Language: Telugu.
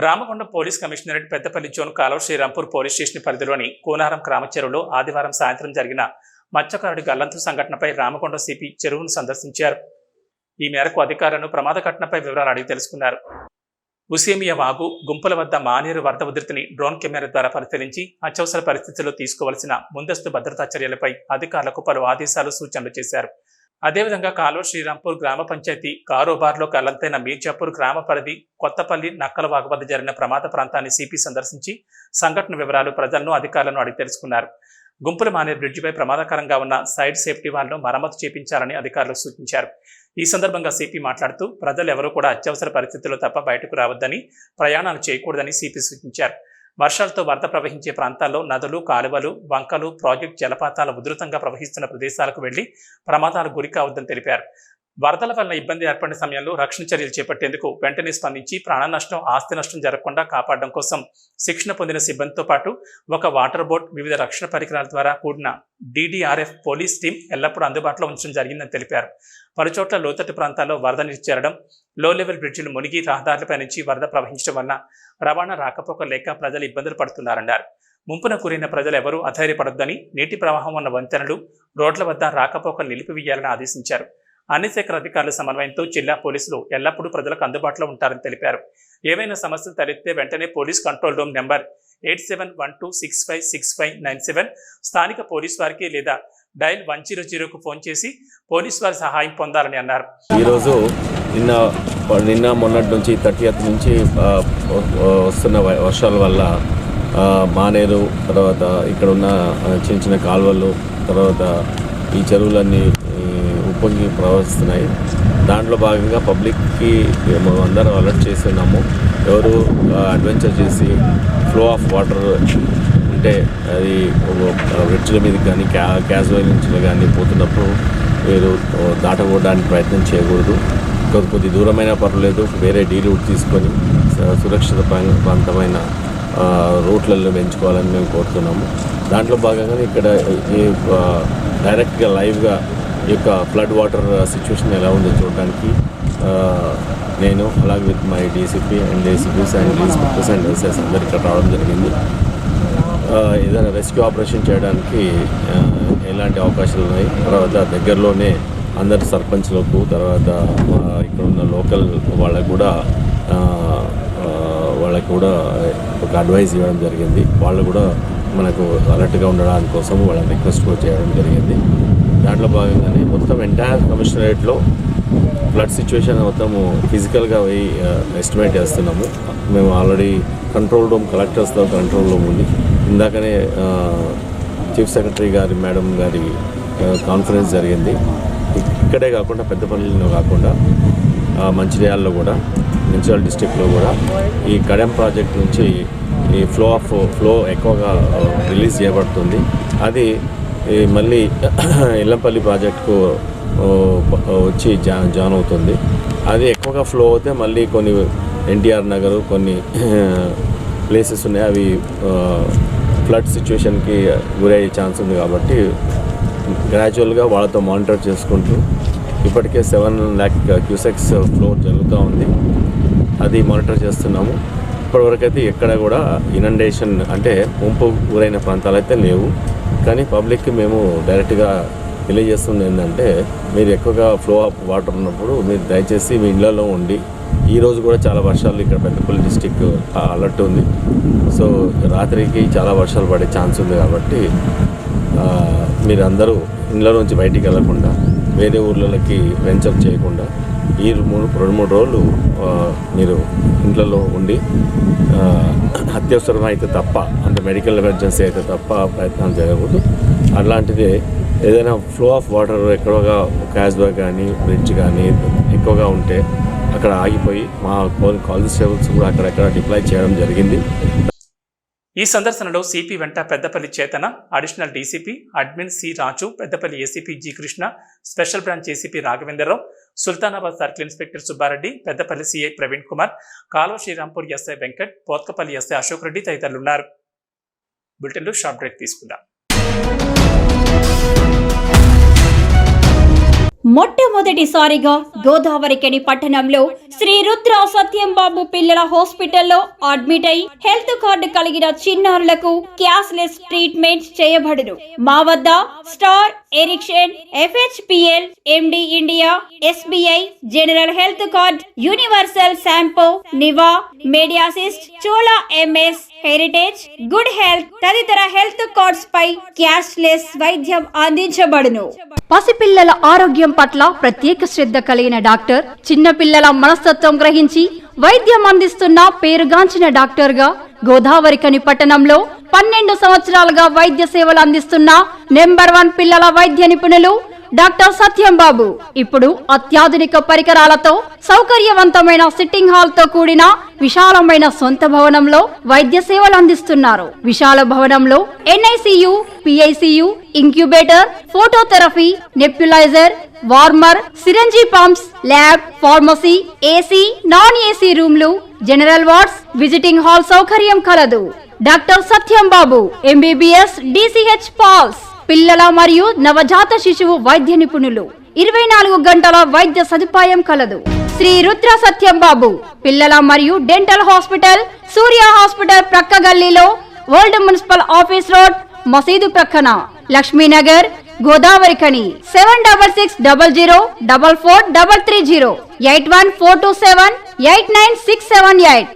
Ramakonda police commissionerate Peddapalli zone కాలువ శ్రీరాంపూర్ పోలీస్ స్టేషన్ పరిధిలోని కోనారం గ్రామ చెరువులో ఆదివారం సాయంత్రం జరిగిన మత్స్యకారుడి గల్లంతు సంఘటనపై రామకొండ సిపి చెరువును సందర్శించారు. ఈ మేరకు అధికారులను ప్రమాద ఘటనపై వివరాలు అడిగి తెలుసుకున్నారు. ఉసేమియా వాగు గుంపుల వద్ద మానేరు వరద ఉధృతిని డ్రోన్ కెమెరా ద్వారా పరిశీలించి అత్యవసర పరిస్థితుల్లో తీసుకోవాల్సిన ముందస్తు భద్రతా చర్యలపై అధికారులకు పలు ఆదేశాలు సూచనలు చేశారు. అదేవిధంగా కాలువ శ్రీరాంపూర్ గ్రామ పంచాయతీ కారోబార్లో గల్లంతైన మీర్జాపూర్ గ్రామ పరిధి కొత్తపల్లి నక్కలవాగు వద్ద జరిగిన ప్రమాద ప్రాంతాన్ని సిపి సందర్శించి సంఘటన వివరాలు ప్రజలను అధికారులను అడిగి తెలుసుకున్నారు. గుంపుల మానేరు బ్రిడ్జిపై ప్రమాదకరంగా ఉన్న సైడ్ సేఫ్టీ వాల్ను మరమ్మతు చేపించాలని అధికారులకు సూచించారు. ఈ సందర్భంగా సిపి మాట్లాడుతూ ప్రజలు ఎవరూ కూడా అత్యవసర పరిస్థితుల్లో తప్ప బయటకు రావద్దని, ప్రయాణాలు చేయకూడదని సిపి సూచించారు. వర్షాలతో వరద ప్రవహించే ప్రాంతాల్లో నదులు, కాలువలు, వంకలు, ప్రాజెక్టు జలపాతాలు ఉధృతంగా ప్రవహిస్తున్న ప్రదేశాలకు వెళ్లి ప్రమాదాలకు గురి కావద్దని తెలిపారు. వరదల వల్ల ఇబ్బంది ఏర్పడిన సమయంలో రక్షణ చర్యలు చేపట్టేందుకు వెంటనే స్పందించి ప్రాణ నష్టం, ఆస్తి నష్టం జరగకుండా కాపాడడం కోసం శిక్షణ పొందిన సిబ్బందితో పాటు ఒక వాటర్ బోట్, వివిధ రక్షణ పరికరాల ద్వారా కూడిన DDRF పోలీస్ టీం ఎల్లప్పుడూ అందుబాటులో ఉంచడం జరిగిందని తెలిపారు. పలుచోట్ల లోతట్టు ప్రాంతాల్లో వరద నీరు చేరడం, లో లెవెల్ బ్రిడ్జిలు మునిగి రహదారులపై నుంచి వరద ప్రవహించడం వల్ల రవాణా రాకపోక లేక ప్రజలు ఇబ్బందులు పడుతున్నారన్నారు. ముంపున కూరిన ప్రజలు ఎవరూ అధైర్యపడొద్దని, నీటి ప్రవాహం ఉన్న వంతెనలు, రోడ్ల వద్ద రాకపోకలు నిలిపివేయాలని ఆదేశించారు. అన్ని శాఖల అధికారుల సమన్వయంతో జిల్లా పోలీసులు ఎల్లప్పుడూ ప్రజలకు అందుబాటులో ఉంటారని తెలిపారు. ఏవైనా సమస్యలు తలెత్తే వెంటనే పోలీస్ కంట్రోల్ రూమ్ నెంబర్ 8712656597 స్థానిక పోలీసు వారికి లేదా డైల్ 100కు ఫోన్ చేసి పోలీసు వారి సహాయం పొందాలని అన్నారు. ఈరోజు నిన్న మొన్నటి నుంచి 30th నుంచి వస్తున్న వర్షాల వల్ల మానేరు, తర్వాత ఇక్కడ ఉన్న చిన్న చిన్న కాలువలు, తర్వాత ఈ చెరువులన్నీ ఉప్పొంగి ప్రవహిస్తున్నాయి. దాంట్లో భాగంగా పబ్లిక్కి అందరూ అలర్ట్ చేస్తున్నాము. ఎవరు అడ్వెంచర్ చేసి ఫ్లో ఆఫ్ వాటర్ అంటే అది బ్రిడ్జ్ల మీద కానీ క్యాజువల్ నుంచి కానీ పోతున్నప్పుడు మీరు దాటకూడడానికి ప్రయత్నం చేయకూడదు. కొద్ది దూరమైన పర్వాలేదు, వేరే రూట్ తీసుకొని సురక్షిత ప్రాంతమైన రూట్లలో పెంచుకోవాలని మేము కోరుతున్నాము. దాంట్లో భాగంగా ఇక్కడ డైరెక్ట్గా లైవ్గా ఈ యొక్క ఫ్లడ్ వాటర్ సిచ్యువేషన్ ఎలా ఉందో చూడడానికి నేను అలాగే with my DCP and ACPs and inspectors and SS అందరు ఇక్కడ రావడం జరిగింది. ఏదైనా రెస్క్యూ ఆపరేషన్ చేయడానికి ఎలాంటి అవకాశాలు ఉన్నాయి, తర్వాత దగ్గరలోనే అందరు సర్పంచ్లకు, తర్వాత ఇక్కడ ఉన్న లోకల్ వాళ్ళకు కూడా ఒక అడ్వైస్ ఇవ్వడం జరిగింది. వాళ్ళు కూడా మనకు అలర్ట్గా ఉండడానికి కోసం వాళ్ళని రిక్వెస్ట్ కూడా చేయడం జరిగింది. దాంట్లో భాగంగానే మొత్తం ఎంటైర్ కమిషనరేట్లో ఫ్లడ్ సిచ్యువేషన్ మొత్తము ఫిజికల్గా పోయి ఎస్టిమేట్ చేస్తున్నాము. మేము ఆల్రెడీ కంట్రోల్ రూమ్, కలెక్టర్స్తో కంట్రోల్ రూమ్ ఉంది. ఇందాకనే చీఫ్ సెక్రటరీ గారి మేడం గారి కాన్ఫరెన్స్ జరిగింది. ఇక్కడే కాకుండా పెద్దపల్లిలో కాకుండా మంచిర్యాలలో కూడా, మంచిర్యాల డిస్ట్రిక్ట్లో కూడా ఈ కడెం ప్రాజెక్ట్ నుంచి ఈ ఫ్లో ఎక్కువగా రిలీజ్ చేయబడుతుంది. అది మళ్ళీ ఇల్లంపల్లి ప్రాజెక్టుకు వచ్చి జాయిన్ అవుతుంది. అది ఎక్కువగా ఫ్లో అవుతే మళ్ళీ కొన్ని ఎన్టీఆర్ నగర్, కొన్ని ప్లేసెస్ ఉన్నాయి, అవి ఫ్లడ్ సిచ్యువేషన్కి గురయ్యే ఛాన్స్ ఉంది. కాబట్టి గ్రాడ్యువల్గా వాళ్ళతో మానిటర్ చేసుకుంటూ ఇప్పటికే 7 lakh క్యూసెక్స్ ఫ్లో జరుగుతూ ఉంది. అది మానిటర్ చేస్తున్నాము. ఇప్పటివరకు అయితే ఎక్కడ కూడా ఇనండేషన్ అంటే ముంపు గురైన ప్రాంతాలు అయితే లేవు. కానీ పబ్లిక్కి మేము డైరెక్ట్గా తెలియజేస్తుంది ఏంటంటే, మీరు ఎక్కువగా ఫ్లో ఆఫ్ వాటర్ ఉన్నప్పుడు మీరు దయచేసి మీ ఇళ్లలో ఉండి, ఈరోజు కూడా చాలా వర్షాలు ఇక్కడ పెద్దపల్లి డిస్టిక్ అలర్ట్ ఉంది. సో రాత్రికి చాలా వర్షాలు పడే ఛాన్స్ ఉంది. కాబట్టి మీరందరూ ఇళ్ళ నుంచి బయటికి వెళ్ళకుండా, వేరే ఊర్లకి వెంచర్ చేయకుండా ఈ 2-3 రోజులు మీరు ఇంట్లో ఉండి అత్యవసరం అయితే తప్ప, అంటే మెడికల్ ఎమర్జెన్సీ అయితే తప్ప ప్రయత్నాలు చేయకూడదు. అలాంటిది ఏదైనా ఫ్లో ఆఫ్ వాటర్ ఎక్కువగా క్యాజ్వా కానీ బ్రిడ్జ్ కానీ ఎక్కువగా ఉంటే అక్కడ ఆగిపోయి మా కానిస్టేబుల్స్ కూడా అక్కడెక్కడ డిప్లాయ్ చేయడం జరిగింది. ఈ సందర్శనలో సిపి వెంట Peddapalli Chetana, additional DCP admin C Raju, Peddapalli ACP G Krishna, special branch ACP Raghavendra Rao, Sultanabad circle inspector Subba Reddy, Peddapalli CI Praveen Kumar, Kalva Srirampur SI Venkat, Pothkapalli SI Ashok Reddy తదితరులున్నారు. బులెటిన్లో షార్ట్ బ్రేక్ తీసుకుందాం. మొట్టమొదటిసారిగా గోదావరికని పట్టణంలో శ్రీ రుద్ర సత్యంబాబు పిల్లల హాస్పిటల్లో అడ్మిట్ అయి హెల్త్ కార్డు కలిగిన చిన్నారులకు క్యాష్లెస్ ట్రీట్మెంట్ చేయబడును. మా వద్ద star, Ericson, FHPL, MD India, SBI, general health card, universal Sompo, Niva, Medi Assist, Chola MS, heritage, good health తదితర హెల్త్ కార్డ్స్ పై క్యాష్లెస్ వైద్యం అందించబడును. పసిపిల్లల ఆరోగ్యం పట్ల ప్రత్యేక శ్రద్ధ కలిగిన డాక్టర్, చిన్న పిల్లల మనస్తత్వం గ్రహించి వైద్యం అందిస్తున్న పేరుగాంచిన డాక్టర్ గా గోదావరికని పట్టణంలో 12 సంవత్సరాలుగా వైద్య సేవలు అందిస్తున్న నంబర్ 1 పిల్లల వైద్య నిపుణులు డాక్టర్ సత్యంబాబు ఇప్పుడు అత్యాధునిక పరికరాలతో సౌకర్యవంతమైన సిట్టింగ్ హాల్ తో కూడిన విశాలమైన సొంత భవనంలో వైద్య సేవలు అందిస్తున్నారు. విశాల భవనంలో NICU, PICU, incubator, phototherapy, nebulizer, warmer, syringe pumps, lab, pharmacy, AC, non AC రూమ్లు, జనరల్ వార్డ్స్, విజిటింగ్ హాల్ సౌకర్యం కలదు. Doctor Satyambabu MBBS, DCH PALS, పిల్లల మరియు నవజాత శిశువు వైద్య నిపుణులు, 24 గంటల వైద్య సదుపాయం కలదు. శ్రీ రుద్ర సత్యంబాబు పిల్లల మరియు డెంటల్ హాస్పిటల్, సూర్య హాస్పిటల్ ప్రక్క గల్లీలో, ఓల్డ్ మున్సిపల్ ఆఫీస్ రోడ్, మసీదు ప్రక్కన, లక్ష్మీనగర్, గోదావరికని. 7660044330 8142789678.